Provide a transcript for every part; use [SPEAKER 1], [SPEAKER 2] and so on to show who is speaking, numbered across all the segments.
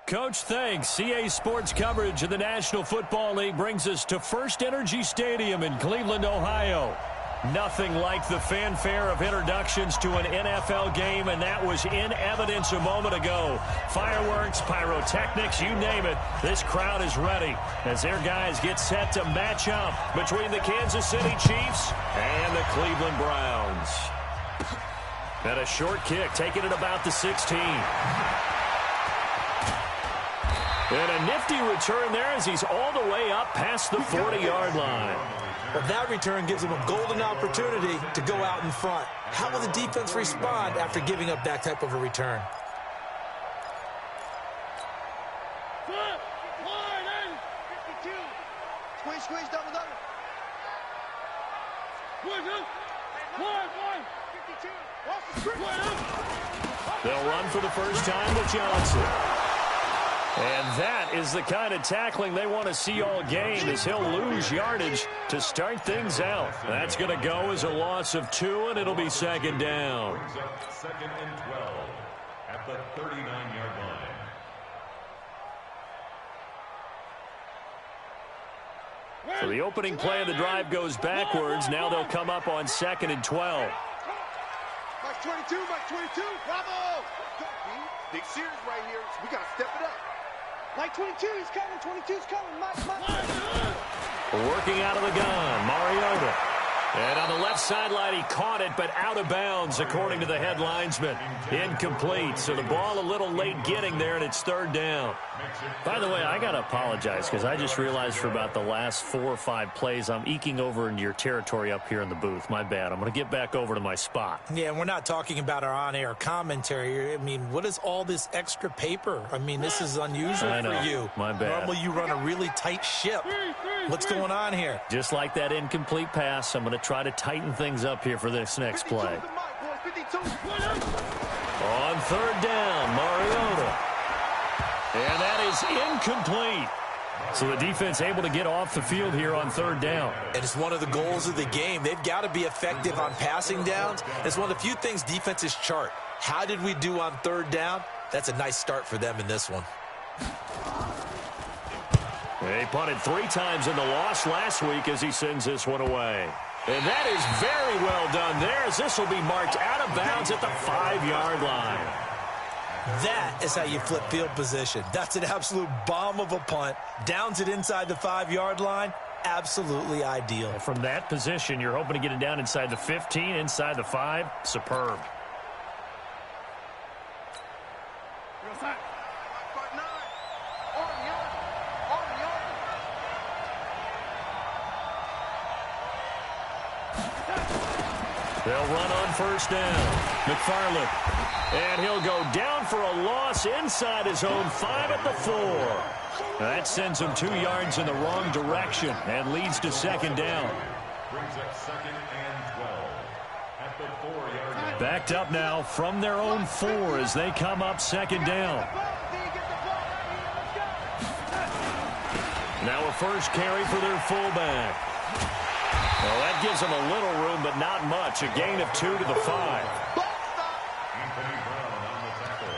[SPEAKER 1] Coach, thanks. CA Sports coverage of the National Football League brings us to First Energy Stadium in Cleveland, Ohio. Nothing like the fanfare of introductions to an NFL game, and that was in evidence a moment ago. Fireworks, pyrotechnics, you name it. This crowd is ready as their guys get set to match up between the Kansas City Chiefs and the Cleveland Browns. And a short kick, taking it about the 16. And a nifty return there as he's all the way up past the 40-yard line.
[SPEAKER 2] Well, that return gives him a golden opportunity to go out in front. How will the defense respond after giving up that type of a return?
[SPEAKER 3] Squeeze, double.
[SPEAKER 1] They'll run for the first time with Johnson. And that is the kind of tackling they want to see all game, as he'll lose yardage to start things out. That's going to go as a loss of 2, and it'll be second down.
[SPEAKER 4] Second and 12 at the 39-yard line.
[SPEAKER 1] So the opening play of the drive goes backwards. Now they'll come up on second and 12.
[SPEAKER 3] Mike 22, bravo! Big series right here, so we got to step it up. Mike 22 is coming, 22's coming, Mike.
[SPEAKER 1] Working out of the gun, Mariota. And on the left sideline, he caught it, but out of bounds, according to the head linesman. Incomplete, so the ball a little late getting there, and it's third down. By the way, I got to apologize, because I just realized for about the last 4 or 5 plays, I'm eking over into your territory up here in the booth. My bad. I'm going to get back over to my spot.
[SPEAKER 2] Yeah, we're not talking about our on-air commentary. I mean, what is all this extra paper? I mean, this is unusual for you.
[SPEAKER 1] My bad.
[SPEAKER 2] Normally, you run a really tight ship. What's going on here?
[SPEAKER 1] Just like that incomplete pass, I'm going to try to tighten things up here for this next play. On third down, Mariota. And that is incomplete. So the defense able to get off the field here on third down.
[SPEAKER 2] And it's one of the goals of the game. They've got to be effective on passing downs. It's one of the few things defenses chart. How did we do on third down? That's a nice start for them in this one.
[SPEAKER 1] He punted 3 times in the loss last week as he sends this one away. And that is very well done there, as this will be marked out of bounds at the 5-yard line.
[SPEAKER 2] That is how you flip field position. That's an absolute bomb of a punt. Downs it inside the 5-yard line. Absolutely ideal.
[SPEAKER 1] From that position, you're hoping to get it down inside the 15, inside the 5. Superb. They'll run on first down. McFarland. And he'll go down for a loss inside his own 5 at the 4. That sends him 2 yards in the wrong direction and leads to second down.
[SPEAKER 4] Brings up second and 12 at the 4-yard line.
[SPEAKER 1] Backed up now from their own 4 as they come up second down. Now a first carry for their fullback. Well, that gives them a little room, but not much. A gain of 2 to the 5.
[SPEAKER 4] Anthony Brown on the tackle.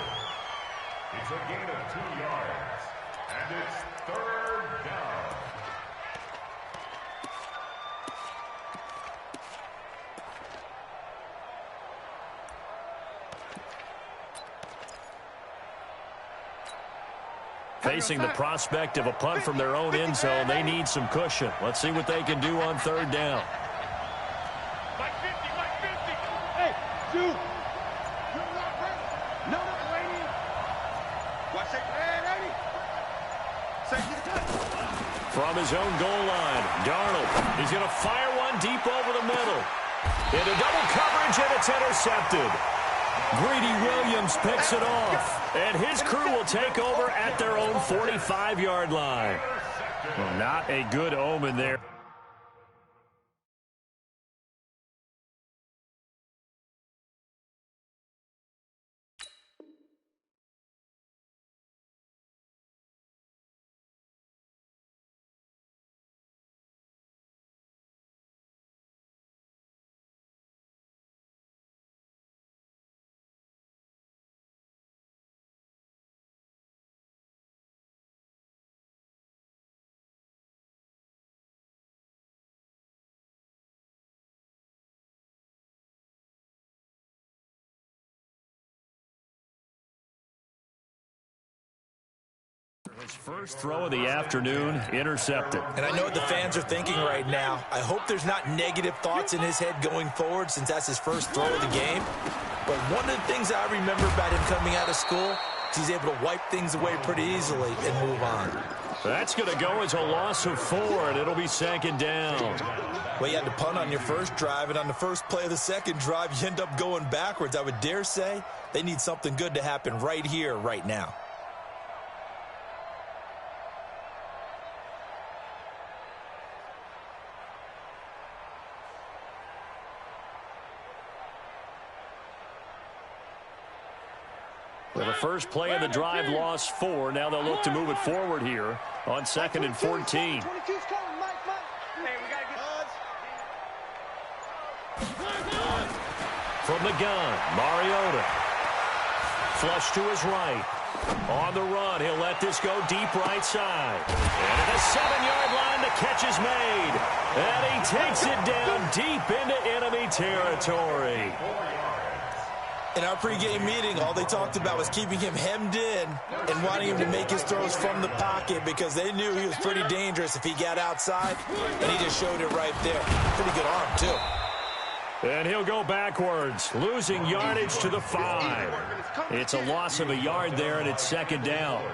[SPEAKER 4] It's a gain of 2 yards, and it's third down.
[SPEAKER 1] Facing the prospect of a punt from their own end zone, they need some cushion. Let's see what they can do on third down.
[SPEAKER 3] Mike 50. Hey, dude. No, Laney. Watch that. Hey,
[SPEAKER 1] From his own goal line, Darnold. He's going to fire one deep over the middle. Into double coverage, and it's intercepted. Greedy Williams picks it off, and his crew will take over at their own 45-yard line. Well, not a good omen there. His first throw of the afternoon, intercepted.
[SPEAKER 2] And I know what the fans are thinking right now. I hope there's not negative thoughts in his head going forward since that's his first throw of the game. But one of the things I remember about him coming out of school is he's able to wipe things away pretty easily and move on.
[SPEAKER 1] That's going to go as a loss of 4, and it'll be second down.
[SPEAKER 2] Well, you had to punt on your first drive, and on the first play of the second drive, you end up going backwards. I would dare say they need something good to happen right here, right now.
[SPEAKER 1] Well, the first play of the drive lost 4. Now they'll look to move it forward here on 2nd and 14.
[SPEAKER 3] 22's coming, Mike. Hey, we got to get
[SPEAKER 1] From the gun, Mariota. Flush to his right. On the run, he'll let this go deep right side. And at the 7-yard line, the catch is made. And he takes it down deep into enemy territory.
[SPEAKER 2] In our pregame meeting, all they talked about was keeping him hemmed in and wanting him to make his throws from the pocket because they knew he was pretty dangerous if he got outside, and he just showed it right there. Pretty good arm, too.
[SPEAKER 1] And he'll go backwards, losing yardage to the 5. It's a loss of a yard there, and it's second down.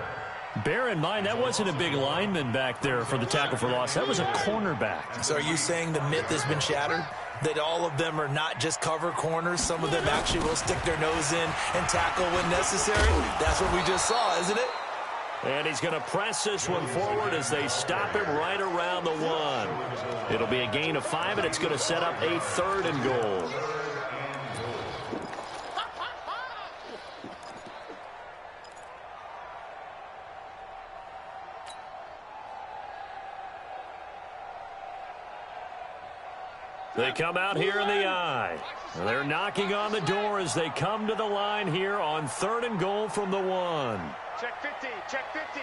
[SPEAKER 1] Bear in mind, that wasn't a big lineman back there for the tackle for loss. That was a cornerback.
[SPEAKER 2] So are you saying the myth has been shattered? That all of them are not just cover corners? Some of them actually will stick their nose in and tackle when necessary? That's what we just saw, isn't it?
[SPEAKER 1] And he's going to press this one forward as they stop him right around the 1. It'll be a gain of 5, and it's going to set up a 3rd and goal. They come out here in the eye. They're knocking on the door as they come to the line here on 3rd and goal from the 1.
[SPEAKER 3] check 50, check 50.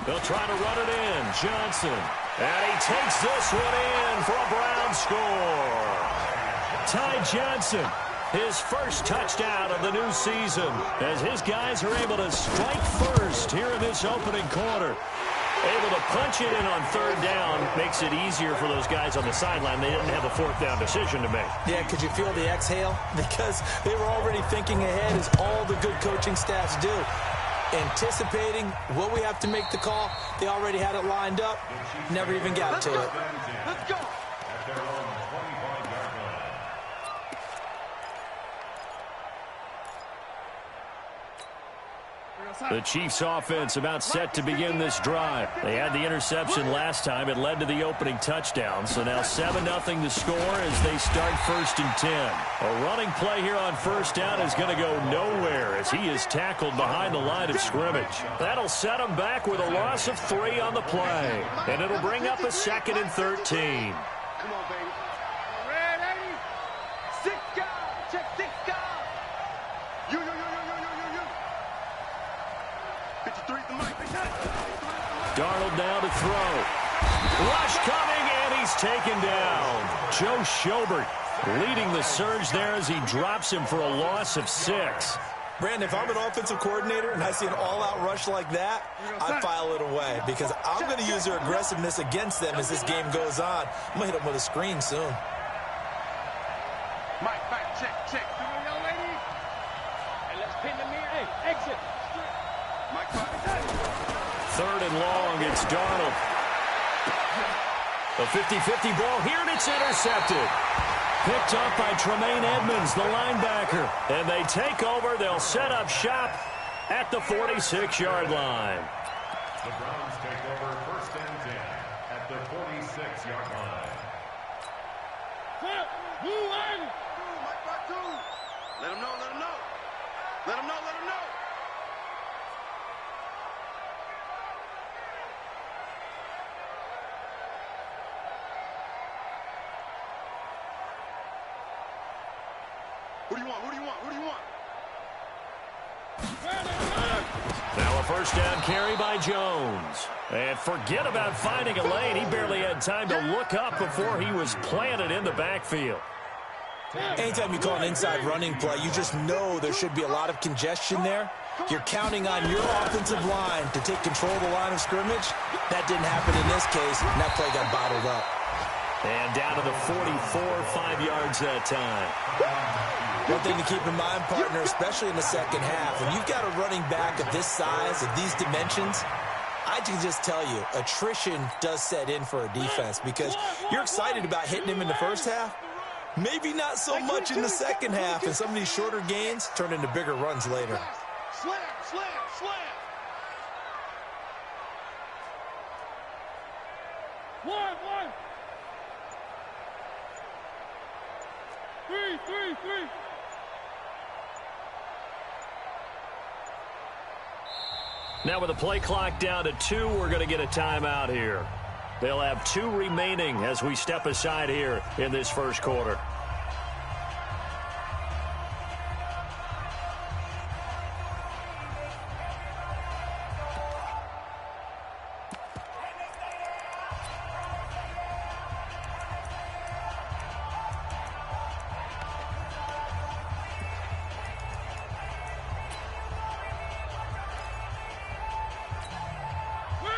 [SPEAKER 1] They'll try to run it in. Johnson. And he takes this one in for a Brown score. Ty Johnson, his first touchdown of the new season, as his guys are able to strike first here in this opening quarter. Able to punch it in on 3rd down makes it easier for those guys on the sideline. They didn't have a 4th down decision to make.
[SPEAKER 2] Yeah, could you feel the exhale? Because they were already thinking ahead, as all the good coaching staffs do. Anticipating what we have to make the call. They already had it lined up. Never even got to it.
[SPEAKER 3] Let's go.
[SPEAKER 1] The Chiefs offense about set to begin this drive. They had the interception last time. It led to the opening touchdown. So now 7-0 the score as they start 1st and 10. A running play here on 1st down is going to go nowhere as he is tackled behind the line of scrimmage. That'll set him back with a loss of 3 on the play. And it'll bring up a 2nd and 13.
[SPEAKER 3] Come on, baby. Ready? 6 guys. Check 6 guys. You. 53 the mic.
[SPEAKER 1] Darnold now to throw. Rush coming, and he's taken down. Joe Schobert leading the surge there as he drops him for a loss of 6.
[SPEAKER 2] Brandon, if I'm an offensive coordinator and I see an all-out rush like that, I file it away because I'm going to use their aggressiveness against them as this game goes on. I'm going to hit them with a screen soon.
[SPEAKER 3] Mike, check. Come on, young lady. And let's pin the mirror. Hey, exit. Mike,
[SPEAKER 1] 3rd and long, it's Darnold. A 50-50 ball here, and it's intercepted. Picked up by Tremaine Edmonds, the linebacker. And they take over. They'll set up shop at the 46-yard line.
[SPEAKER 4] The Browns take over 1st and 10 at the 46-yard line.
[SPEAKER 3] Let him know. Who do you want?
[SPEAKER 1] Now a 1st down carry by Jones. And forget about finding a lane. He barely had time to look up before he was planted in the backfield.
[SPEAKER 2] Anytime you call an inside running play, you just know there should be a lot of congestion there. You're counting on your offensive line to take control of the line of scrimmage. That didn't happen in this case, and that play got bottled up.
[SPEAKER 1] And down to the 44, 5 yards that time.
[SPEAKER 2] One thing to keep in mind, partner, especially in the second half, when you've got a running back of this size, of these dimensions, I can just tell you, attrition does set in for a defense because you're excited about hitting him in the first half. Maybe not so much in the second half, and some of these shorter gains turn into bigger runs later.
[SPEAKER 3] Slam, slam, slam. 1, 3, 3.
[SPEAKER 1] Now with the play clock down to 2, we're going to get a timeout here. They'll have 2 remaining as we step aside here in this first quarter.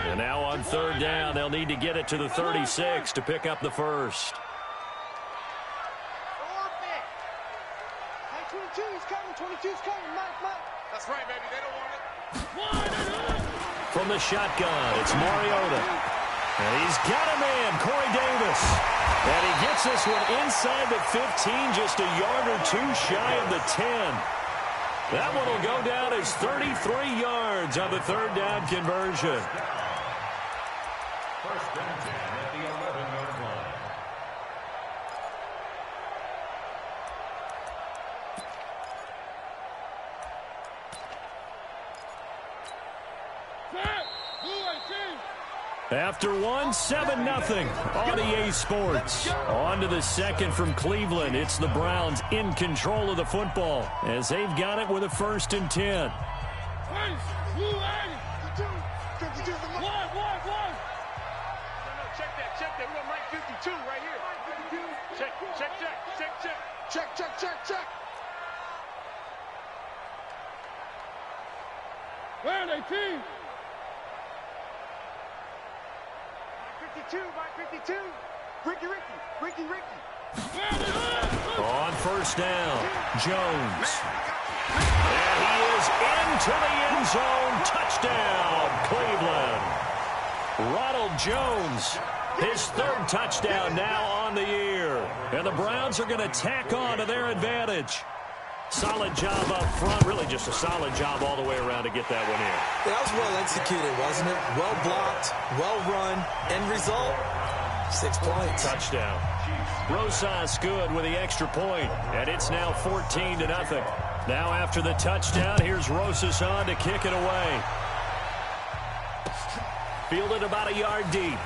[SPEAKER 1] And now on third down, they'll need to get it to the 36 to pick up the first.
[SPEAKER 3] 22's coming, 22's coming, Mike. That's right, baby, they don't want it.
[SPEAKER 1] From the shotgun, it's Mariota. And he's got a man, Corey Davis. And he gets this one inside the 15, just a yard or 2 shy of the 10. That one will go down as 33 yards on the third down conversion.
[SPEAKER 4] First and 10 at the 11-yard line.
[SPEAKER 1] After 1, 7-0 on EA Sports. On to the second from Cleveland. It's the Browns in control of the football as they've got it with a 1st and 10.
[SPEAKER 3] Check that. We're on Mike 52 right here. Check. Where are they, team? Mike 52. Ricky.
[SPEAKER 1] On first down, Jones. And he is into the end zone. Touchdown, Cleveland. Ronald Jones, his 3rd touchdown now on the year. And the Browns are going to tack on to their advantage. Solid job up front. Really just a solid job all the way around to get that one in.
[SPEAKER 2] That was well executed, wasn't it? Well blocked, well run. End result, 6 points.
[SPEAKER 1] Touchdown. Rosas good with the extra point, and it's now 14-0. Now after the touchdown, here's Rosas on to kick it away. Fielded about a yard deep.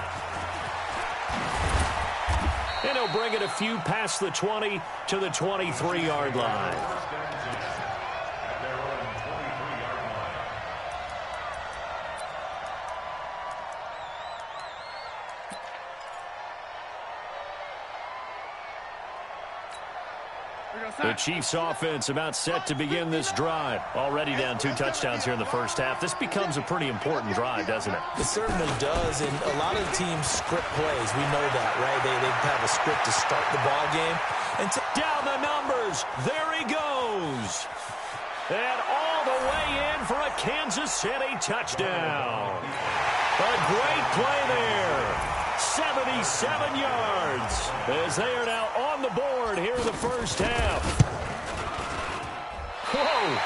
[SPEAKER 1] And he'll bring it a few past the 20 to the 23-yard line. The Chiefs offense about set to begin this drive. Already down 2 touchdowns here in the first half. This becomes a pretty important drive, doesn't it?
[SPEAKER 2] It certainly does, and a lot of teams script plays. We know that, right? They have a script to start the ball game. And
[SPEAKER 1] down the numbers. There he goes. And all the way in for a Kansas City touchdown. A great play there. 77 yards as they are now on the board here in the first half. Whoa!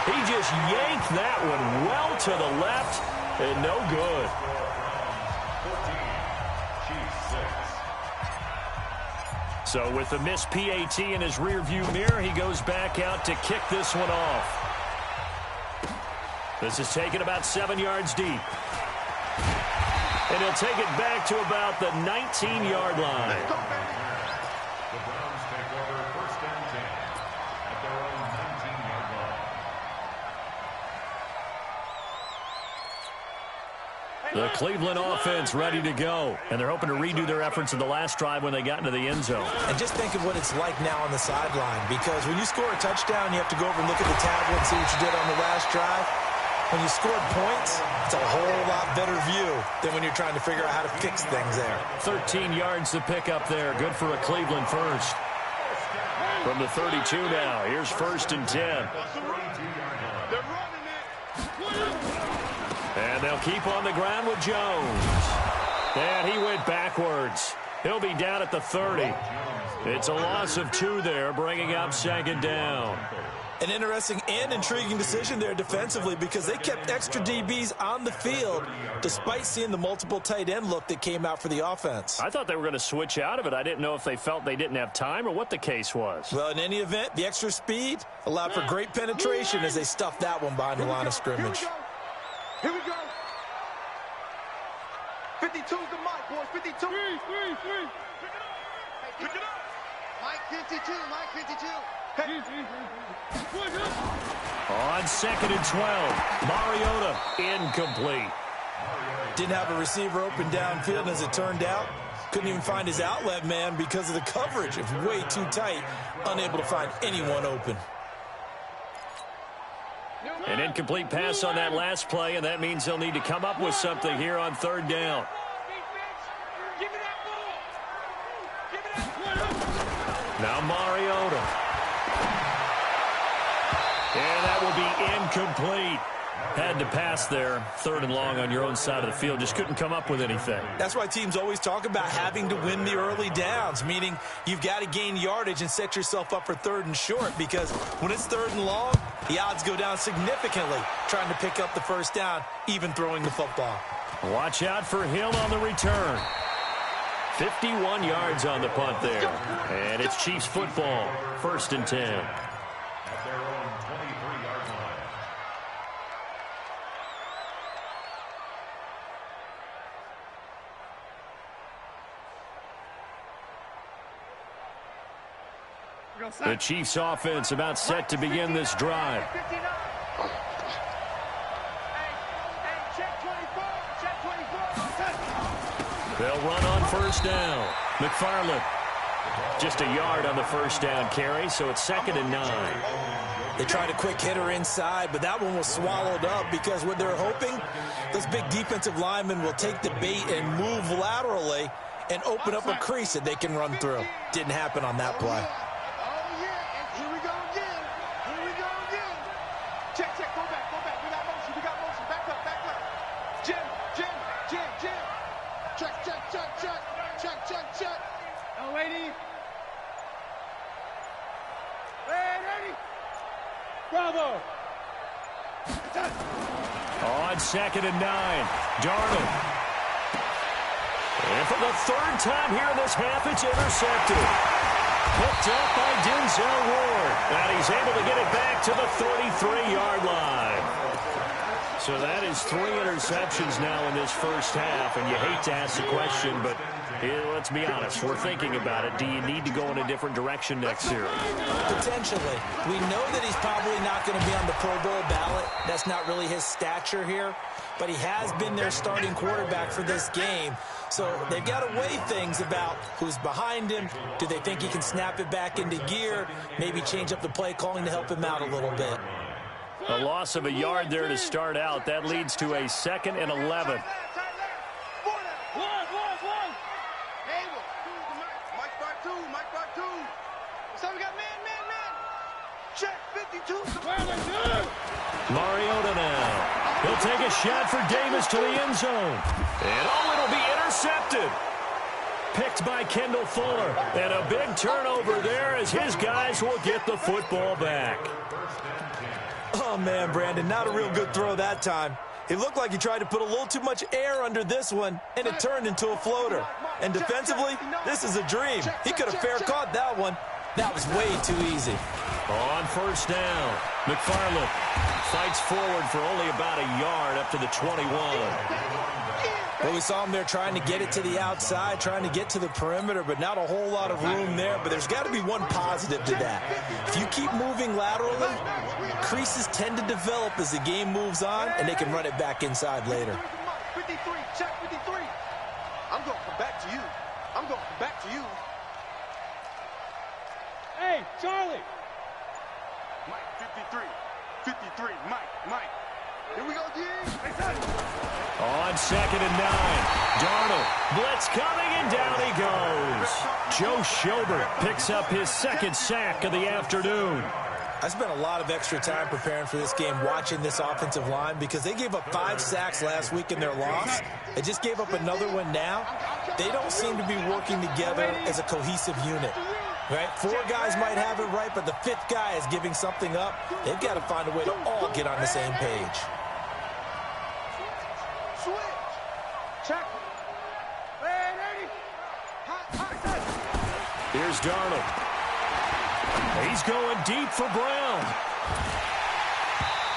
[SPEAKER 1] He just yanked that one well to the left and no good. 14, so with the missed PAT in his rearview mirror, he goes back out to kick this one off. This is taken about 7 yards deep. And he'll take it back to about the 19-yard line.
[SPEAKER 4] The Browns take over 1st and 10 at their own 19-yard line.
[SPEAKER 1] The Cleveland offense ready to go. And they're hoping to redo their efforts in the last drive when they got into the end zone.
[SPEAKER 2] And just think of what it's like now on the sideline, because when you score a touchdown, you have to go over and look at the tablet and see what you did on the last drive. When you scored points, it's a whole lot better view than when you're trying to figure out how to fix things there.
[SPEAKER 1] 13 yards to pick up there. Good for a Cleveland first. From the 32 now, here's 1st and 10. And they'll keep on the ground with Jones. And he went backwards. He'll be down at the 30. It's a loss of 2 there, bringing up 2nd down.
[SPEAKER 2] An interesting and intriguing decision there defensively, because they kept extra DBs on the field despite seeing the multiple tight end look that came out for the offense.
[SPEAKER 1] I thought they were going to switch out of it. I didn't know if they felt they didn't have time or what the case was.
[SPEAKER 2] Well, in any event, the extra speed allowed for great penetration as they stuffed that one behind the line of scrimmage.
[SPEAKER 3] Here we go. 52's the mic, boys. 52. Three. Pick it up. Mike 52. Mike 52. Hey.
[SPEAKER 1] On 2nd and 12, Mariota incomplete.
[SPEAKER 2] Didn't have a receiver open downfield, and as it turned out, couldn't even find his outlet man because of the coverage. It was way too tight, unable to find anyone open.
[SPEAKER 1] An incomplete pass on that last play, and that means they'll need to come up with something here on 3rd down. Now Mariota. And that will be incomplete. Had to pass there, 3rd and long on your own side of the field. Just couldn't come up with anything.
[SPEAKER 2] That's why teams always talk about having to win the early downs, meaning you've got to gain yardage and set yourself up for 3rd and short, because when it's 3rd and long, the odds go down significantly trying to pick up the 1st down, even throwing the football.
[SPEAKER 1] Watch out for Hill on the return. 51 yards on the punt there. And it's Chiefs football, 1st and 10.
[SPEAKER 4] At their own 23-yard line.
[SPEAKER 1] The Chiefs offense about set to begin this drive. They'll run on 1st down. McFarland just a yard on the 1st down carry, so it's 2nd and 9.
[SPEAKER 2] They tried a quick hitter inside, but that one was swallowed up because what they're hoping, those big defensive linemen will take the bait and move laterally and open up a crease that they can run through. Didn't happen on that play.
[SPEAKER 3] Here we go again. Check. Go back. We got motion. Back up. Jim. Check. Oh, lady. Ready. Bravo.
[SPEAKER 1] On 2nd and 9, Darnold. And for the 3rd time here in this half, it's intercepted. Picked up by Denzel Ward. And he's able to get it back to the 33-yard line. So that is 3 interceptions now in this 1st half. And you hate to ask the question, but let's be honest. We're thinking about it. Do you need to go in a different direction next series?
[SPEAKER 2] Potentially. We know that he's probably not going to be on the Pro Bowl ballot. That's not really his stature here. But he has been their starting quarterback for this game. So they've got to weigh things about who's behind him. Do they think he can snap it back into gear? Maybe change up the play calling to help him out a little bit.
[SPEAKER 1] A loss of a yard there to start out. That leads to a 2nd and 11.
[SPEAKER 3] So we got man. Check 52.
[SPEAKER 1] Mariota now. He'll take a shot for Davis to the end zone. And it'll be intercepted. Picked by Kendall Fuller. And a big turnover there as his guys will get the football back.
[SPEAKER 2] Oh, man, Brandon, not a real good throw that time. It looked like he tried to put a little too much air under this one, and it turned into a floater. And defensively, this is a dream. He could have fair caught that one. That was way too easy.
[SPEAKER 1] On 1st down, McFarland fights forward for only about a yard up to the 21.
[SPEAKER 2] Well, we saw him there trying to get it to the outside, trying to get to the perimeter, but not a whole lot of room there. But there's got to be one positive to that. If you keep moving laterally, creases tend to develop as the game moves on, and they can run it back inside later.
[SPEAKER 3] 53. Check 53. I'm going to come back to you. I'm going to come back to you.
[SPEAKER 5] Hey, Charlie.
[SPEAKER 3] Mike, 53. 53. Mike. Here we go, D.
[SPEAKER 1] On 2nd and 9. Darnold. Blitz coming, and down he goes. Joe Schobert picks up his 2nd sack of the afternoon.
[SPEAKER 2] I spent a lot of extra time preparing for this game watching this offensive line because they gave up 5 sacks last week in their loss. They just gave up another one now. They don't seem to be working together as a cohesive unit. Right? 4 guys might have it right, but the 5th guy is giving something up. They've got to find a way to all get on the same page.
[SPEAKER 3] Switch. Check.
[SPEAKER 1] Here's Darnold. He's going deep for Brown.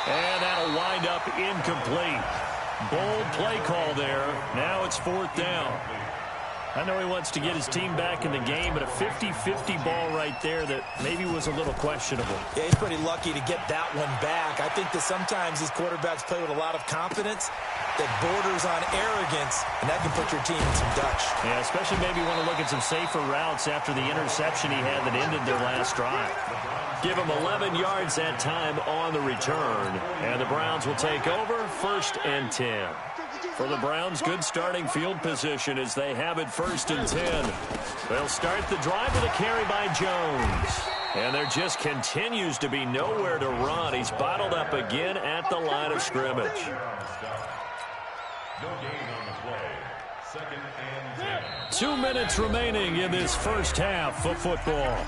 [SPEAKER 1] And that'll wind up incomplete. Bold play call there. Now it's 4th down. I know he wants to get his team back in the game, but a 50-50 ball right there that maybe was a little questionable.
[SPEAKER 2] Yeah, he's pretty lucky to get that one back. I think that sometimes these quarterbacks play with a lot of confidence that borders on arrogance, and that can put your team in some Dutch.
[SPEAKER 1] Yeah, especially maybe want to look at some safer routes after the interception he had that ended their last drive. Give him 11 yards that time on the return, and the Browns will take over 1st and 10. For the Browns, good starting field position as they have it 1st and 10. They'll start the drive with a carry by Jones. And there just continues to be nowhere to run. He's bottled up again at the line of scrimmage.
[SPEAKER 4] No gain on the play. 2nd and 10.
[SPEAKER 1] 2 minutes remaining in this first half of football.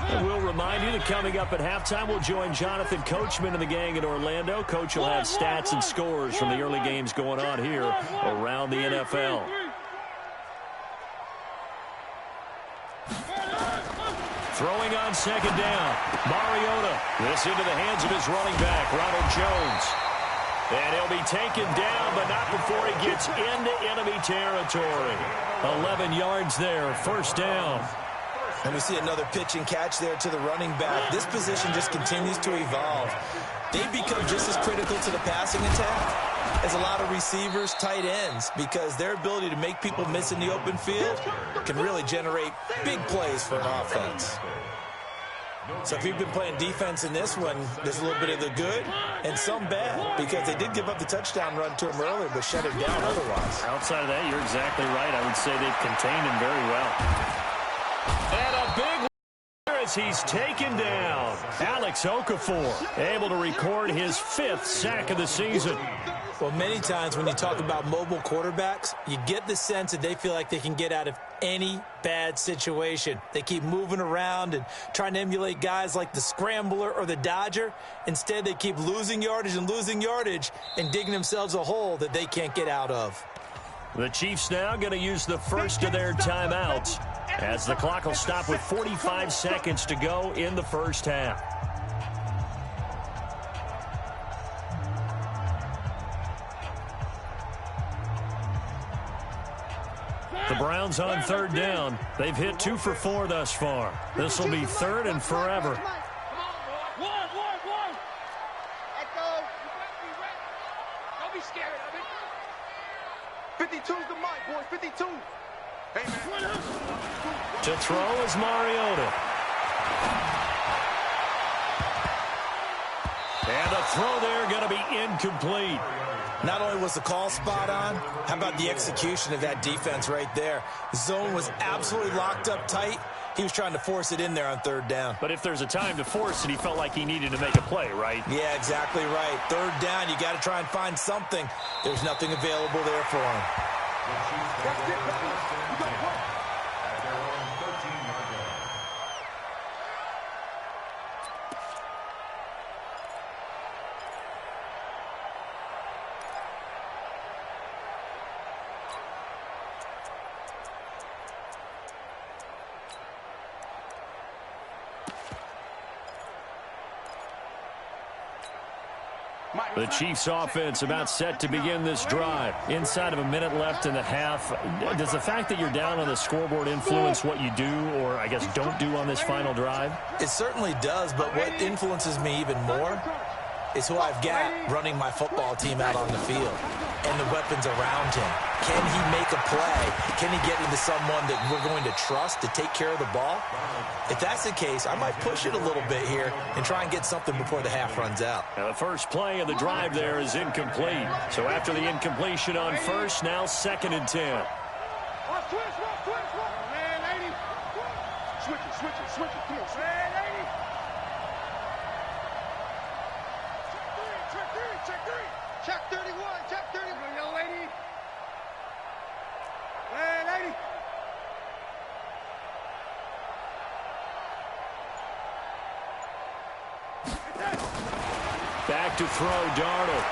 [SPEAKER 1] And we'll remind you that coming up at halftime, we'll join Jonathan Coachman and the gang in Orlando. Coach will have stats and scores from the early games going on here around the NFL. Throwing on 2nd down. Mariota. This into the hands of his running back, Ronald Jones. And he'll be taken down, but not before he gets into enemy territory. 11 yards there, 1st down.
[SPEAKER 2] And we see another pitch and catch there to the running back. This position just continues to evolve. They become just as critical to the passing attack as a lot of receivers, tight ends, because their ability to make people miss in the open field can really generate big plays for an offense. So if you've been playing defense in this one, there's a little bit of the good and some bad, because they did give up the touchdown run to him earlier, but shut him down otherwise.
[SPEAKER 1] Outside of that, you're exactly right. I would say they've contained him very well. And a big as he's taken down. Alex Okafor able to record his 5th sack of the season.
[SPEAKER 2] Well, many times when you talk about mobile quarterbacks, you get the sense that they feel like they can get out of any bad situation. They keep moving around and trying to emulate guys like the Scrambler or the Dodger. Instead, they keep losing yardage and digging themselves a hole that they can't get out of.
[SPEAKER 1] The Chiefs now going to use the first of their timeouts as the clock will stop with 45 seconds to go in the first half. The Browns on 3rd down. They've hit 2 for 4 thus far. This will be 3rd and forever.
[SPEAKER 3] Let go. Don't be scared of it. 52's the mic, boys. 52. Hey, man.
[SPEAKER 1] To throw is Mariota. And the throw there going to be incomplete.
[SPEAKER 2] Not only was the call spot on, how about the execution of that defense right there? The zone was absolutely locked up tight. He was trying to force it in there on 3rd down.
[SPEAKER 1] But if there's a time to force it, he felt like he needed to make a play, right?
[SPEAKER 2] Yeah, exactly right. 3rd down, you got to try and find something. There's nothing available there for him.
[SPEAKER 3] That's it, baby. You got to play.
[SPEAKER 4] At their own 13-yard line.
[SPEAKER 1] The Chiefs offense about set to begin this drive. Inside of a minute left in the half. Does the fact that you're down on the scoreboard influence what you do, or I guess don't do on this final drive?
[SPEAKER 2] It certainly does, but what influences me even more is who I've got running my football team out on the field and the weapons around him. Can he make a play? Can he get into someone that we're going to trust to take care of the ball? If that's the case, I might push it a little bit here and try and get something before the half runs out.
[SPEAKER 1] Now the first play of the drive there is incomplete. So after the incompletion on first, now 2nd and 10.
[SPEAKER 3] Man, lady. Switch it. Come on, man, lady. Check 31. Young lady. Man, lady.
[SPEAKER 1] Back to throw, Darnold.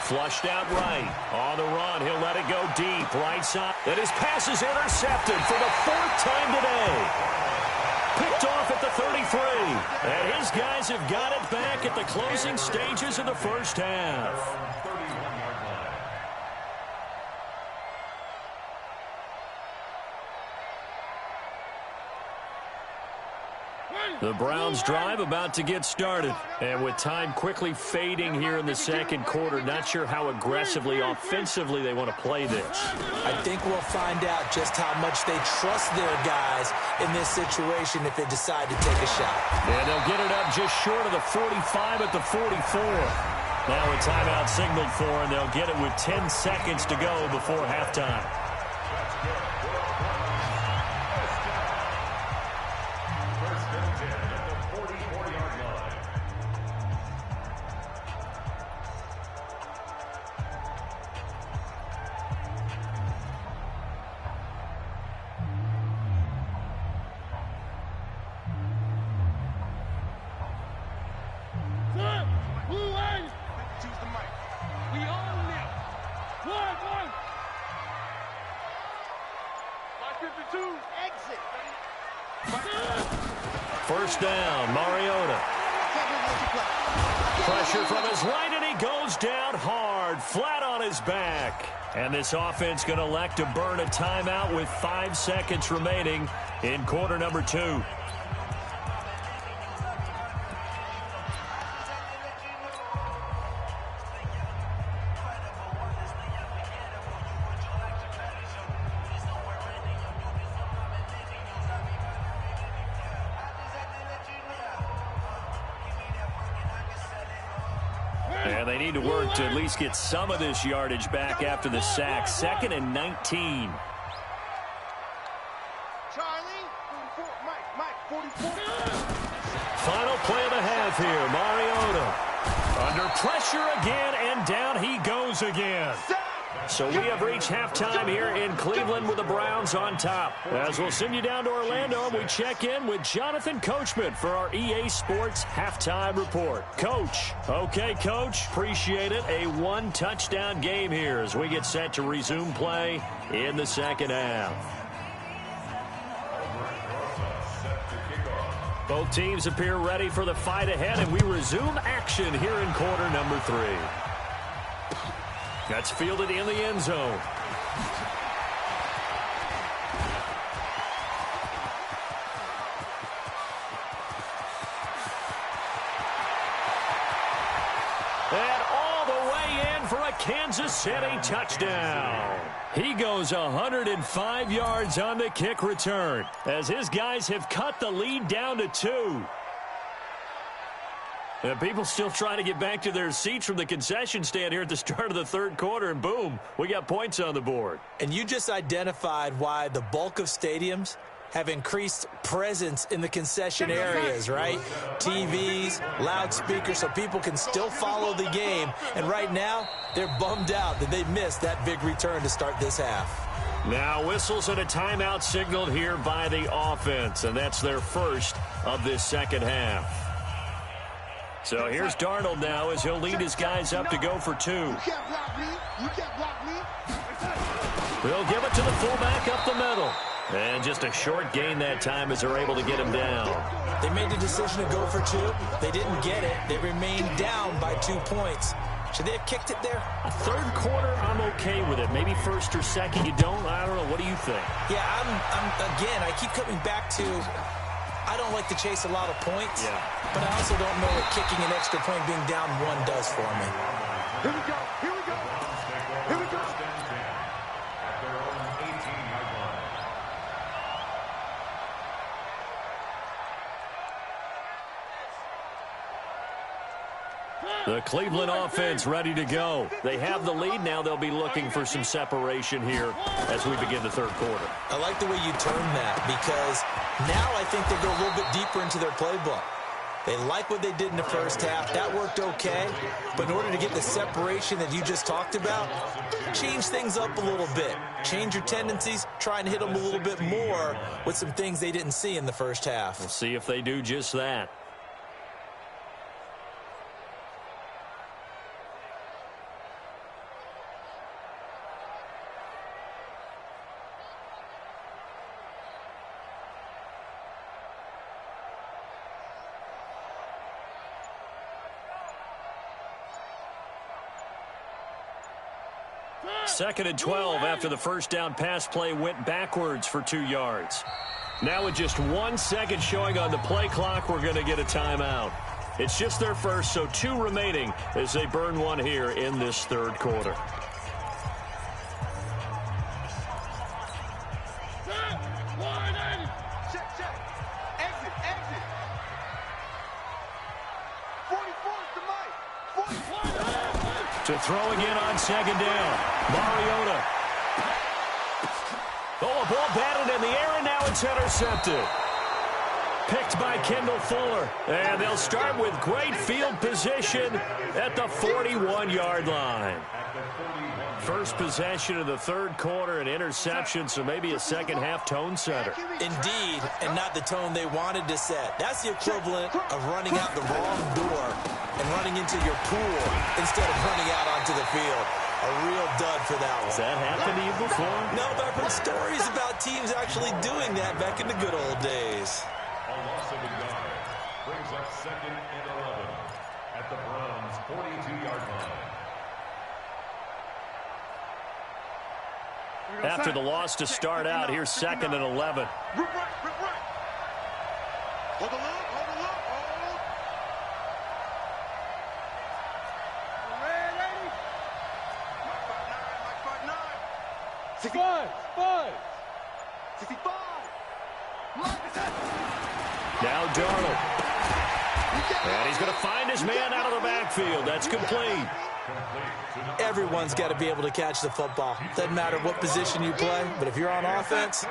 [SPEAKER 1] Flushed out right. On the run, he'll let it go deep. Right side. And his pass is intercepted for the 4th time today. Picked off at the 33. And his guys have got it back at the closing stages of the first half. The Browns drive about to get started. And with time quickly fading here in the second quarter, not sure how aggressively, offensively they want to play this.
[SPEAKER 2] I think we'll find out just how much they trust their guys in this situation if they decide to take a shot.
[SPEAKER 1] And they'll get it up just short of the 45 at the 44. Now a timeout signaled for, and they'll get it with 10 seconds to go before halftime. First down, Mariota. Pressure from his right, and he goes down hard, flat on his back. And this offense going to elect to burn a timeout with 5 seconds remaining in quarter number 2. And they need to work to at least get some of this yardage back after the sack. 2nd and 19.
[SPEAKER 3] Charlie, 44. Mike, 44.
[SPEAKER 1] Final play of the half here. Mariota under pressure again, and down he goes again. So we have reached halftime here in Cleveland with the Browns on top. As we'll send you down to Orlando, and we check in with Jonathan Coachman for our EA Sports Halftime Report. Coach. Okay, Coach. Appreciate it. A 1-touchdown game here as we get set to resume play in the second half. Both teams appear ready for the fight ahead, and we resume action here in quarter number 3. That's fielded in the end zone. And all the way in for a Kansas City touchdown. He goes 105 yards on the kick return as his guys have cut the lead down to 2. And people still trying to get back to their seats from the concession stand here at the start of the third quarter, and boom, we got points on the board.
[SPEAKER 2] And you just identified why the bulk of stadiums have increased presence in the concession areas, right? TVs, loudspeakers, so people can still follow the game. And right now, they're bummed out that they missed that big return to start this half.
[SPEAKER 1] Now whistles and a timeout signaled here by the offense, and that's their first of this second half. So here's Darnold now as he'll lead his guys up to go for 2.
[SPEAKER 3] You can't block me. You can't block me.
[SPEAKER 1] They'll give it to the fullback up the middle. And just a short gain that time as they're able to get him down.
[SPEAKER 2] They made the decision to go for 2. They didn't get it. They remained down by 2 points. Should they have kicked it there?
[SPEAKER 1] A third quarter, I'm okay with it. Maybe first or second, you don't. I don't know. What do you think?
[SPEAKER 2] Yeah, again, I keep coming back to, I don't like to chase a lot of points, but I also don't know what kicking an extra point being down one does for me.
[SPEAKER 3] Here we go. Here we go. Here we go.
[SPEAKER 4] At their own 18-yard line.
[SPEAKER 1] The Cleveland offense ready to go. They have the lead. Now they'll be looking for some separation here as we begin the third quarter.
[SPEAKER 2] I like the way you term that because now I think they go a little bit deeper into their playbook. They like what they did in the first half. That worked okay. But in order to get the separation that you just talked about, change things up a little bit. Change your tendencies. Try and hit them a little bit more with some things they didn't see in the first half.
[SPEAKER 1] We'll see if they do just that. Second and 12 after the first down pass play went backwards for 2 yards. Now with just 1 second showing on the play clock, we're going to get a timeout. It's just their first, so 2 remaining as they burn one here in this third quarter.
[SPEAKER 3] Check, check. Exit, exit. 44 is the mic. 44.
[SPEAKER 1] To throw again on second down. Mariota. Oh, a ball batted in the air, and now it's intercepted. Picked by Kendall Fuller. And they'll start with great field position at the 41-yard line. First possession of the third quarter, an interception, so maybe a second-half tone setter.
[SPEAKER 2] Indeed, and not the tone they wanted to set. That's the equivalent of running out the wrong door and running into your pool instead of running out onto the field. A real dud for that one.
[SPEAKER 1] Has that happened to you before?
[SPEAKER 2] No, but I've heard stories about teams actually doing that back in the good old days.
[SPEAKER 4] A loss of a yard brings up second and 11 at the Browns' 42-yard line.
[SPEAKER 1] After the loss to start out, here's second and 11.
[SPEAKER 3] Rip right, rip right. Hold the look, hold the look, hold. Ready? Mike 5'9", 65. 65.
[SPEAKER 1] Now Darnold. And he's going to find his man out of the backfield. That's complete.
[SPEAKER 2] Everyone's got to be able to catch the football. Doesn't matter what position you play, but if you're on offense,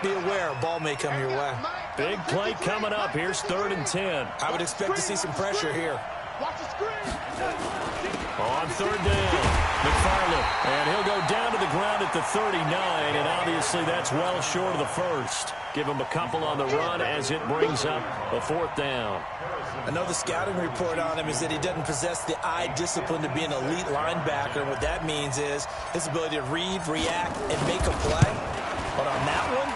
[SPEAKER 2] be aware a ball may come your way.
[SPEAKER 1] Big play coming up. Here's 3rd and 10.
[SPEAKER 2] I would expect to see some pressure here.
[SPEAKER 3] Watch the screen.
[SPEAKER 1] On 3rd down, McFarland. And he'll go down to the ground at the 39, and obviously that's well short of the first. Give him a couple on the run as it brings up a 4th down.
[SPEAKER 2] I know the scouting report on him is that he doesn't possess the eye discipline to be an elite linebacker. And what that means is his ability to read, react, and make a play. But on that one,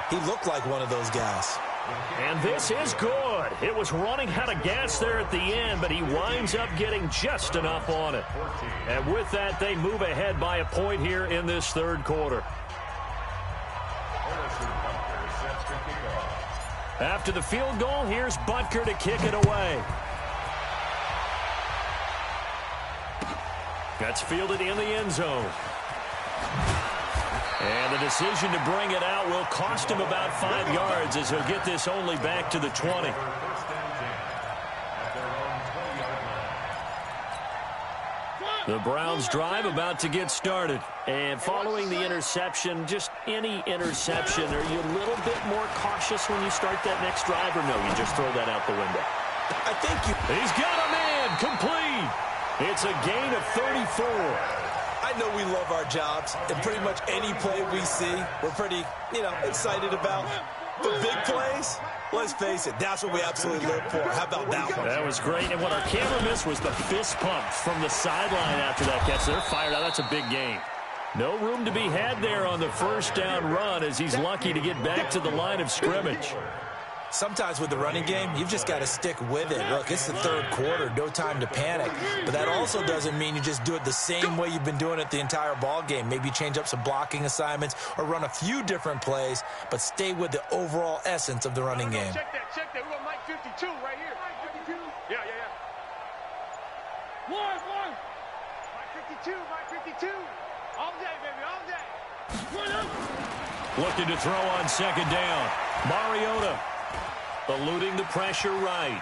[SPEAKER 2] he looked like one of those guys.
[SPEAKER 1] And this is good. It was running out of gas there at the end, but he winds up getting just enough on it. And with that, they move ahead by a point here in this third quarter. After the field goal, here's Butker to kick it away. That's fielded in the end zone. And the decision to bring it out will cost him about 5 yards as he'll get this only back to the 20. The Browns drive about to get started. And following the interception, just any interception, are you a little bit more cautious when you start that next drive, or no, you just throw that out the window?
[SPEAKER 2] I think you...
[SPEAKER 1] He's got a man, complete. It's a gain of 34.
[SPEAKER 2] I know we love our jobs, and pretty much any play we see, we're pretty, excited about. But big plays, let's face it, that's what we absolutely live for. How about that one?
[SPEAKER 1] That was great, and what our camera missed was the fist pump from the sideline after that catch. They're fired out. That's a big gain. No room to be had there on the first down run as he's lucky to get back to the line of scrimmage.
[SPEAKER 2] Sometimes with the running game, you've just got to stick with it. Look, it's the third quarter, no time to panic. But that also doesn't mean you just do it the same way you've been doing it the entire ball game. Maybe change up some blocking assignments or run a few different plays, but stay with the overall essence of the running game.
[SPEAKER 3] Check that. We got Mike 52 right here. Mike 52? Yeah. One. Mike 52. All day, baby, all day.
[SPEAKER 1] Looking to throw on second down. Mariota eluding the pressure right.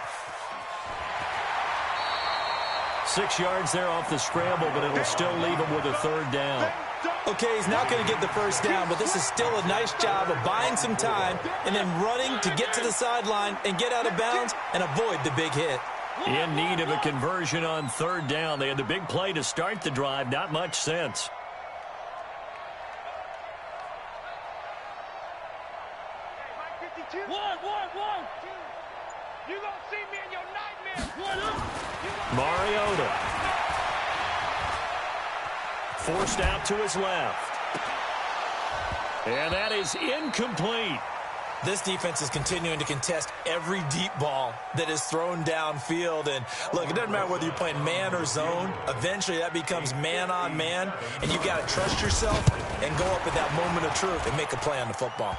[SPEAKER 1] 6 yards there off the scramble, but it'll still leave him with a third down.
[SPEAKER 2] Okay, he's not going to get the first down, but this is still a nice job of buying some time and then running to get to the sideline and get out of bounds and avoid the big hit.
[SPEAKER 1] In need of a conversion on third down. They had the big play to start the drive. Not much sense.
[SPEAKER 3] One. You gonna see me in your nightmare.
[SPEAKER 1] Mariota. Forced out to his left. And that is incomplete.
[SPEAKER 2] This defense is continuing to contest every deep ball that is thrown downfield. And, look, it doesn't matter whether you're playing man or zone. Eventually, that becomes man-on-man, and you've got to trust yourself and go up at that moment of truth and make a play on the football.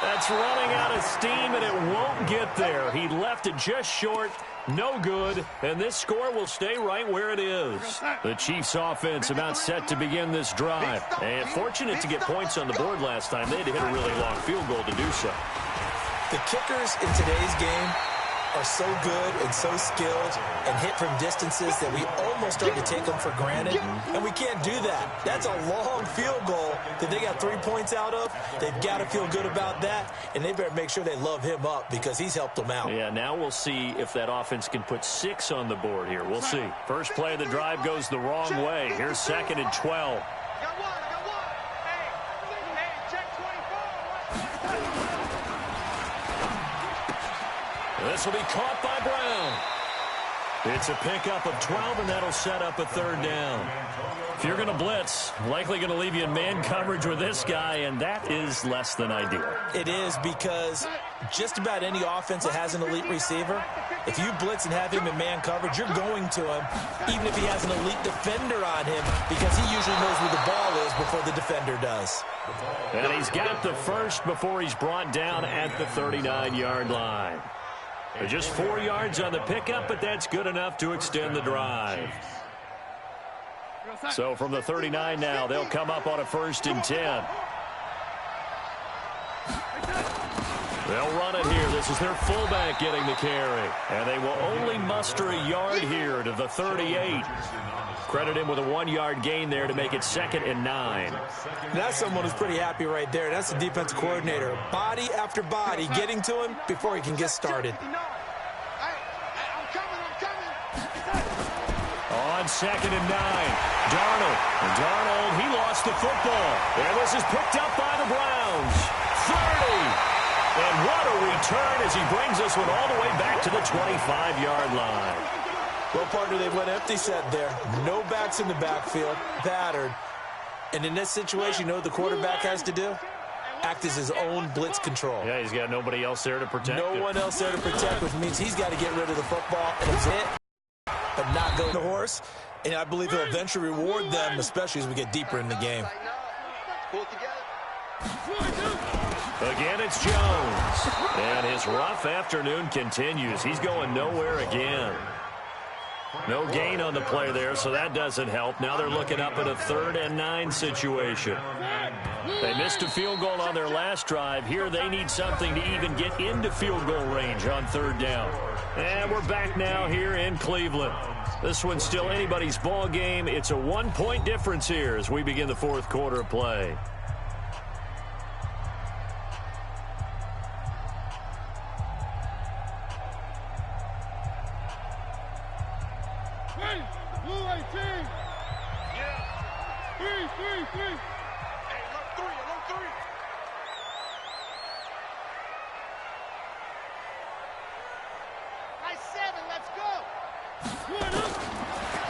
[SPEAKER 1] That's running out of steam, and it won't get there. He left it just short. No good, and this score will stay right where it is. The Chiefs' offense about set to begin this drive. And fortunate to get points on the board last time. They had to hit a really long field goal to do so.
[SPEAKER 2] The kickers in today's game are so good and so skilled and hit from distances that we almost start to take them for granted, and we can't do that. That's a long field goal that they got 3 points out of. They've got to feel good about that, and they better make sure they love him up because he's helped them out.
[SPEAKER 1] Yeah, now we'll see if that offense can put 6 on the board here. We'll see. First play of the drive goes the wrong way. Here's 2nd and 12.
[SPEAKER 3] I got one. Hey, check 24.
[SPEAKER 1] This will be caught by Brown. It's a pickup of 12, and that'll set up a third down. If you're going to blitz, likely going to leave you in man coverage with this guy, and that is less than ideal.
[SPEAKER 2] It is, because just about any offense that has an elite receiver, if you blitz and have him in man coverage, you're going to him, even if he has an elite defender on him, because he usually knows where the ball is before the defender does.
[SPEAKER 1] And he's got the first before he's brought down at the 39-yard line. Just 4 yards on the pickup, but that's good enough to extend the drive. So from the 39 now, they'll come up on a 1st and 10. They'll run it here. This is their fullback getting the carry. And they will only muster a yard here to the 38. Credit him with a 1-yard gain there to make it 2nd and 9.
[SPEAKER 2] That's someone who's pretty happy right there. That's the defensive coordinator. Body after body getting to him before he can get started.
[SPEAKER 3] I'm coming.
[SPEAKER 1] On 2nd and 9, Darnold, he lost the football. And this is picked up by the Browns. 30. And what a return as he brings this one all the way back to the 25-yard line.
[SPEAKER 2] Well, partner, they went empty set there. No backs in the backfield, battered. And in this situation, you know what the quarterback has to do? Act as his own blitz control.
[SPEAKER 1] Yeah, he's got nobody else there to protect him.
[SPEAKER 2] No one else there to protect, which means he's got to get rid of the football and hit, but not go the horse. And I believe he'll eventually reward them, especially as we get deeper in the game.
[SPEAKER 1] Again, it's Jones. And his rough afternoon continues. He's going nowhere again. No gain on the play there, so that doesn't help. Now they're looking up at a 3rd and 9 situation. They missed a field goal on their last drive. Here they need something to even get into field goal range on 3rd down. And we're back now here in Cleveland. This one's still anybody's ball game. It's a 1-point difference here as we begin the 4th quarter of play.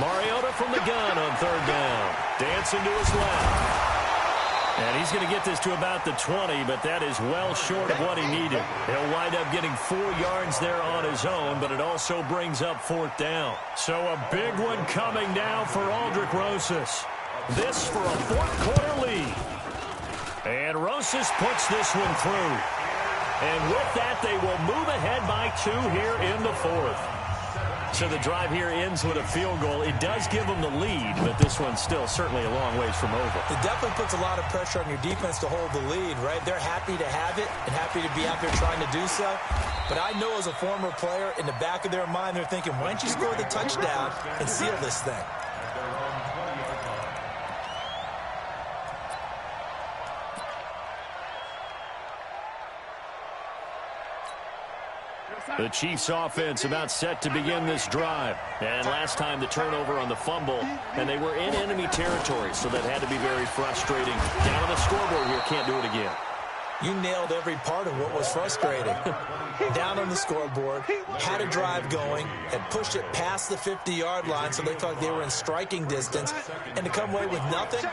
[SPEAKER 1] Mariota from the gun on 3rd down. Dancing to his left. And he's going to get this to about the 20, but that is well short of what he needed. He'll wind up getting 4 yards there on his own, but it also brings up 4th down. So a big one coming now for Aldrick Rosas. This for a 4th quarter lead. And Rosas puts this one through. And with that, they will move ahead by 2 here in the 4th. So the drive here ends with a field goal. It does give them the lead, but this one's still certainly a long ways from over.
[SPEAKER 2] It definitely puts a lot of pressure on your defense to hold the lead, right? They're happy to have it and happy to be out there trying to do so. But I know as a former player, in the back of their mind, they're thinking, why don't you score the touchdown and seal this thing?
[SPEAKER 1] The Chiefs offense about set to begin this drive. And last time the turnover on the fumble, and they were in enemy territory, so that had to be very frustrating. Down on the scoreboard here, can't do it again.
[SPEAKER 2] You nailed every part of what was frustrating. Down on the scoreboard, had a drive going, and pushed it past the 50-yard line so they thought they were in striking distance. And to come away with nothing,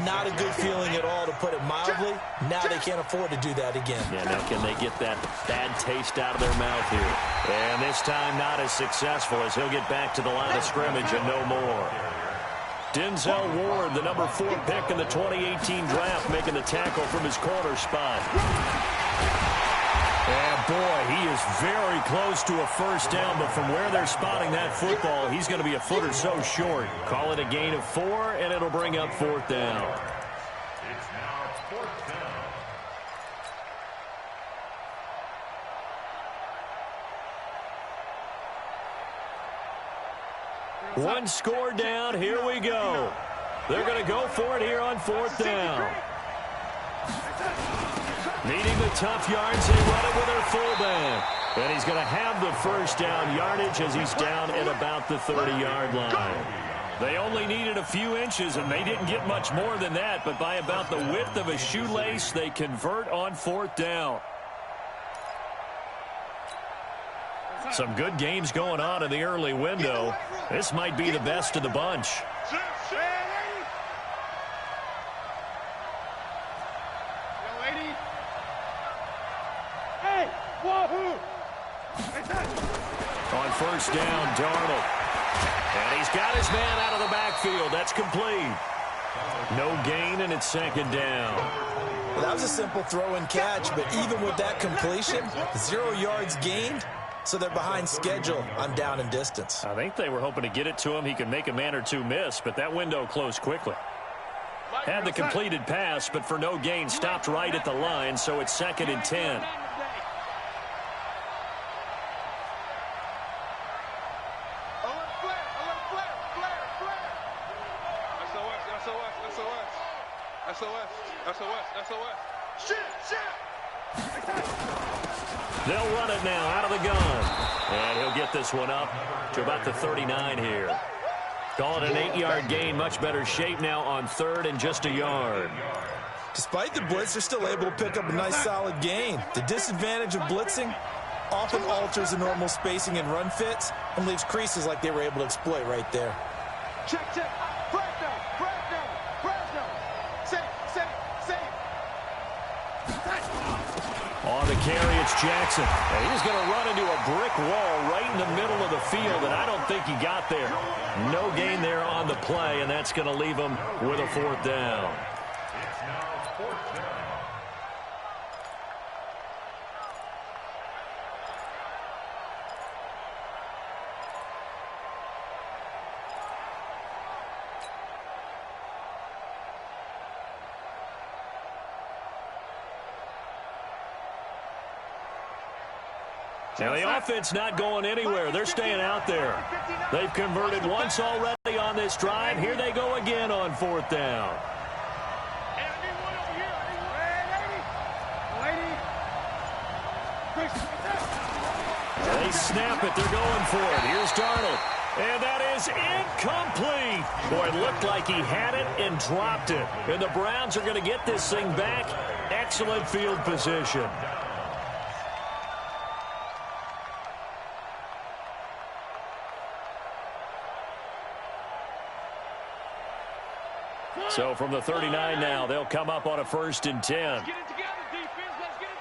[SPEAKER 2] not a good feeling at all, to put it mildly. Now they can't afford to do that again.
[SPEAKER 1] Yeah, now can they get that bad taste out of their mouth here? And this time not as successful, as he'll get back to the line of scrimmage and no more. Denzel Ward, the number 4 pick in the 2018 draft, making the tackle from his corner spot. And boy, he is very close to a first down, but from where they're spotting that football, he's going to be a foot or so short. Call it a gain of 4, and it'll bring up 4th down.
[SPEAKER 4] It's now 4th down.
[SPEAKER 1] One score down. Here we go. They're going to go for it here on 4th down. Needing the tough yards, they run it with their fullback. And he's going to have the first down yardage as he's down at about the 30-yard line. They only needed a few inches, and they didn't get much more than that. But by about the width of a shoelace, they convert on 4th down. Some good games going on in the early window. This might be the best of the bunch. On first down, Darnold. And he's got his man out of the backfield. That's complete. No gain, and it's 2nd down.
[SPEAKER 2] Well, that was a simple throw and catch, but even with that completion, 0 yards gained. So they're behind schedule on down and distance.
[SPEAKER 1] I think they were hoping to get it to him. He could make a man or two miss, but that window closed quickly. Had the completed pass, but for no gain, stopped right at the line, so it's 2nd and 10. They'll run it now out of the gun. And he'll get this one up to about the 39 here. Call it an 8-yard gain. Much better shape now on 3rd and just a yard.
[SPEAKER 2] Despite the blitz, they're still able to pick up a nice solid gain. The disadvantage of blitzing often alters the normal spacing and run fits and leaves creases like they were able to exploit right there.
[SPEAKER 3] Check.
[SPEAKER 1] On the carry, it's Jackson. And he's going to run into a brick wall right in the middle of the field, and I don't think he got there. No gain there on the play, and that's going to leave him with a 4th down.
[SPEAKER 4] It's now 4th down.
[SPEAKER 1] Now the offense not going anywhere. They're staying out there. They've converted once already on this drive. Here they go again on 4th down. They snap it. They're going for it. Here's Darnold. And that is incomplete. Boy, it looked like he had it and dropped it. And the Browns are going to get this thing back. Excellent field position. So from the 39 now, they'll come up on a 1st and 10.
[SPEAKER 5] Let's get it together, defense. Let's get it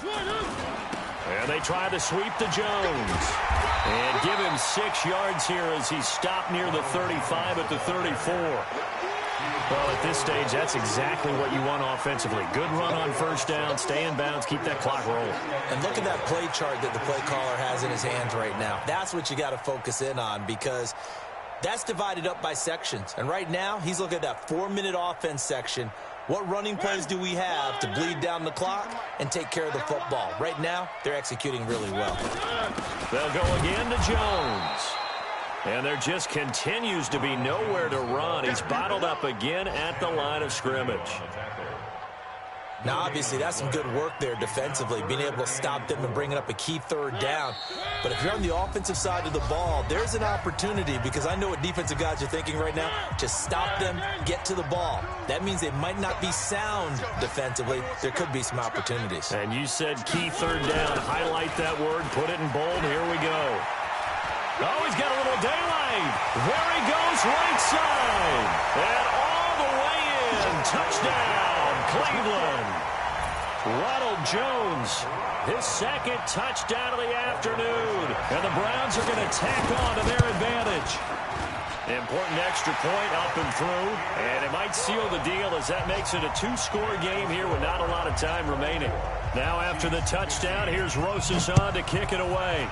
[SPEAKER 5] together.
[SPEAKER 1] And they try to sweep to Jones. And give him 6 yards here as he's stopped near the 35 at the 34. Well, at this stage, that's exactly what you want offensively. Good run on 1st down, stay in bounds, keep that clock rolling.
[SPEAKER 2] And look at that play chart that the play caller has in his hands right now. That's what you got to focus in on, because that's divided up by sections. And right now, he's looking at that 4-minute offense section. What running plays do we have to bleed down the clock and take care of the football? Right now, they're executing really well.
[SPEAKER 1] They'll go again to Jones. And there just continues to be nowhere to run. He's bottled up again at the line of scrimmage.
[SPEAKER 2] Now, obviously, that's some good work there defensively, being able to stop them and bringing up a key 3rd down. But if you're on the offensive side of the ball, there's an opportunity, because I know what defensive guys are thinking right now. Just stop them, get to the ball. That means they might not be sound defensively. There could be some opportunities.
[SPEAKER 1] And you said key 3rd down. Highlight that word, put it in bold. Here we go. Oh, he's got a little daylight. There he goes, right side. And all the way in. Touchdown, Cleveland. Ronald Jones, his 2nd touchdown of the afternoon. And the Browns are going to tack on to their advantage. Important extra point up and through. And it might seal the deal as that makes it a 2-score game here with not a lot of time remaining. Now after the touchdown, here's Rosas on to kick it away.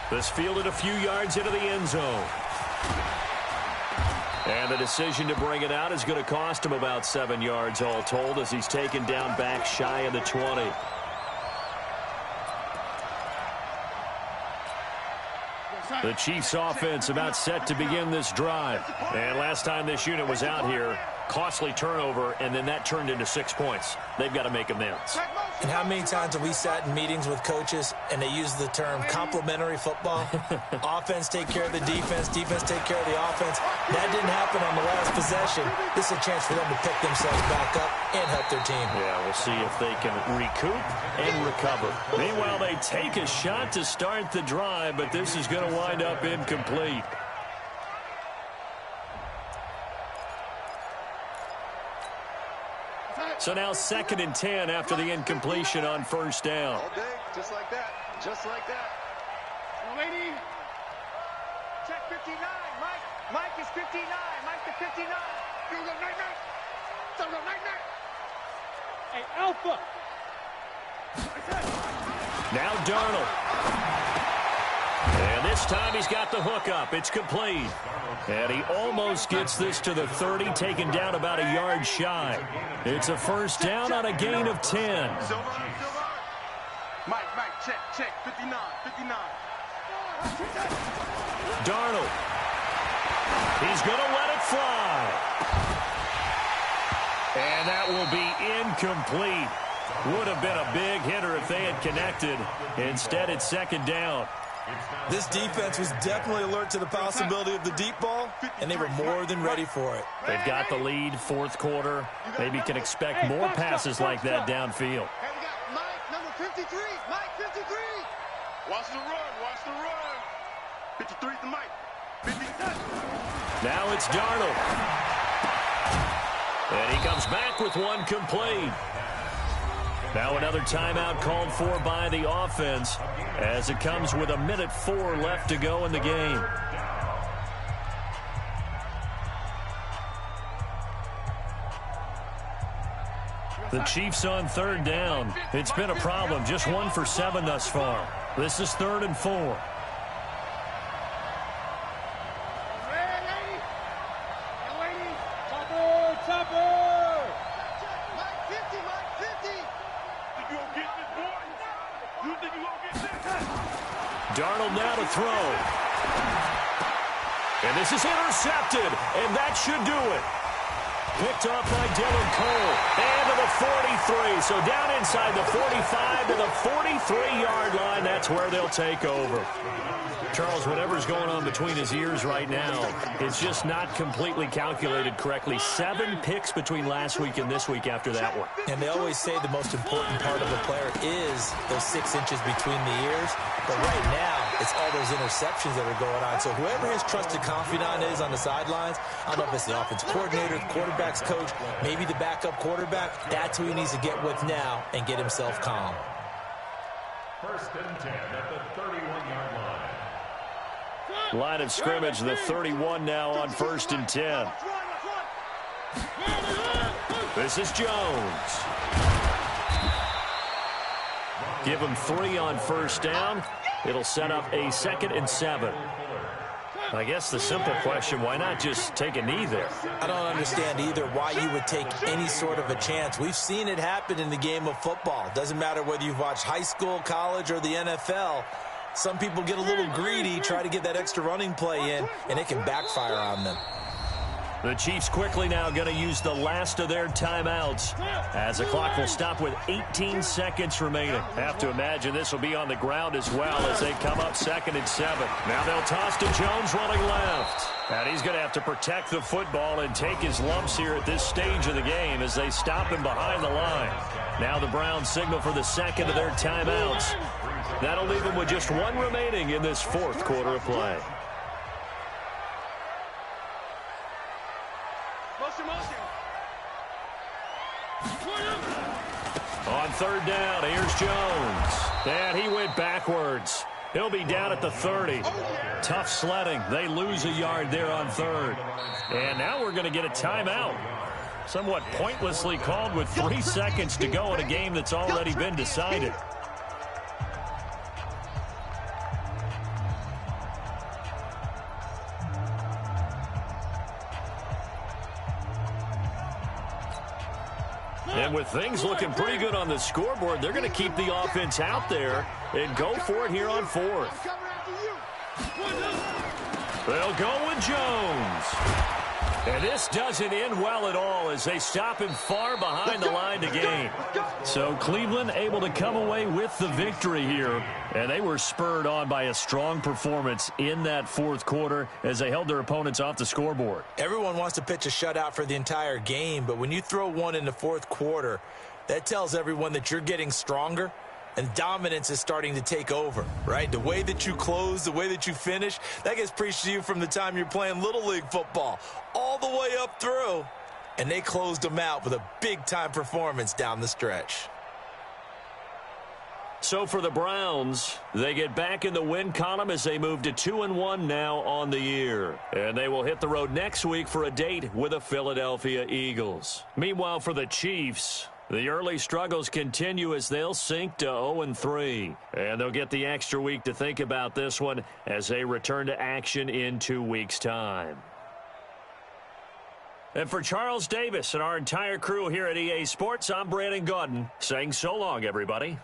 [SPEAKER 1] This fielded a few yards into the end zone. And the decision to bring it out is going to cost him about 7 yards all told, as he's taken down back shy of the 20. The Chiefs offense about set to begin this drive. And last time this unit was out here, costly turnover, and then that turned into 6 points. They've got to make amends.
[SPEAKER 2] And how many times have we sat in meetings with coaches and they use the term complementary football? Offense take care of the defense, defense take care of the offense. That didn't happen on the last possession. This is a chance for them to pick themselves back up and help their team.
[SPEAKER 1] Yeah, we'll see if they can recoup and recover. Meanwhile, they take a shot to start the drive, but this is going to wind up incomplete. So now 2nd and 10 after the incompletion on 1st down.
[SPEAKER 3] All day, just like that. Just like that.
[SPEAKER 5] Lady.
[SPEAKER 3] Check 59. Mike is 59. Mike to 59. Go, night. Go, night.
[SPEAKER 5] Hey, Alpha.
[SPEAKER 1] Now Darnold. And this time he's got the hook up. It's complete. And he almost gets this to the 30, taken down about a yard shy. It's a 1st down on a gain of 10.
[SPEAKER 3] Mike, check. 59.
[SPEAKER 1] Darnold. He's going to let it fly. And that will be incomplete. Would have been a big hitter if they had connected. Instead, it's 2nd down.
[SPEAKER 2] This defense was definitely alert to the possibility of the deep ball, and they were more than ready for it.
[SPEAKER 1] They've got the lead, 4th quarter. Maybe can expect more passes like that downfield.
[SPEAKER 3] Hey, we got Mike, number 53. Mike, 53. Watch the run. 53 to Mike. 53.
[SPEAKER 1] Now it's Darnold. And he comes back with one complete. Now another timeout called for by the offense as it comes with 1:04 left to go in the game. The Chiefs on 3rd down. It's been a problem. Just 1 for 7 thus far. This is 3rd and 4. Darnold now to throw. And this is intercepted, and that should do it. Picked off by Dylan Cole. And to the 43. So down inside the 45 to the 43-yard line. That's where they'll take over. Charles, whatever's going on between his ears right now, it's just not completely calculated correctly. 7 picks between last week and this week after that one.
[SPEAKER 2] And they always say the most important part of a player is those 6 inches between the ears. But right now, it's it's all those interceptions that are going on. So whoever his trusted confidant is on the sidelines, I don't know if it's the offensive coordinator, the quarterback's coach, maybe the backup quarterback, that's who he needs to get with now and get himself calm.
[SPEAKER 4] 1st and 10 at the 31-yard line.
[SPEAKER 1] Line of scrimmage, the 31 now on 1st and 10. This is Jones. Give him 3 on 1st down. It'll set up a 2nd and 7. I guess the simple question, why not just take a knee there?
[SPEAKER 2] I don't understand either why you would take any sort of a chance. We've seen it happen in the game of football. Doesn't matter whether you've watched high school, college, or the NFL. Some people get a little greedy, try to get that extra running play in, and it can backfire on them.
[SPEAKER 1] The Chiefs quickly now going to use the last of their timeouts as the clock will stop with 18 seconds remaining. Have to imagine this will be on the ground as well as they come up 2nd and 7. Now they'll toss to Jones running left. And he's going to have to protect the football and take his lumps here at this stage of the game as they stop him behind the line. Now the Browns signal for the 2nd of their timeouts. That'll leave them with just 1 remaining in this 4th quarter of play. On 3rd down, here's Jones. And he went backwards. He'll be down at the 30. Tough sledding. They lose a yard there on 3rd. And now we're going to get a timeout. Somewhat pointlessly called with 3 seconds to go in a game that's already been decided. And with things looking pretty good on the scoreboard, they're going to keep the offense out there and go for it here on 4th. They'll go with Jones. And this doesn't end well at all as they stop him far behind the line to gain. So Cleveland able to come away with the victory here. And they were spurred on by a strong performance in that 4th quarter as they held their opponents off the scoreboard.
[SPEAKER 2] Everyone wants to pitch a shutout for the entire game, but when you throw one in the 4th quarter, that tells everyone that you're getting stronger and dominance is starting to take over, right? The way that you close, the way that you finish, that gets preached to you from the time you're playing Little League football all the way up through. And they closed them out with a big-time performance down the stretch.
[SPEAKER 1] So for the Browns, they get back in the win column as they move to 2-1 now on the year. And they will hit the road next week for a date with the Philadelphia Eagles. Meanwhile, for the Chiefs, the early struggles continue as they'll sink to 0-3. And they'll get the extra week to think about this one as they return to action in 2 weeks' time. And for Charles Davis and our entire crew here at EA Sports, I'm Brandon Gaudin saying so long, everybody.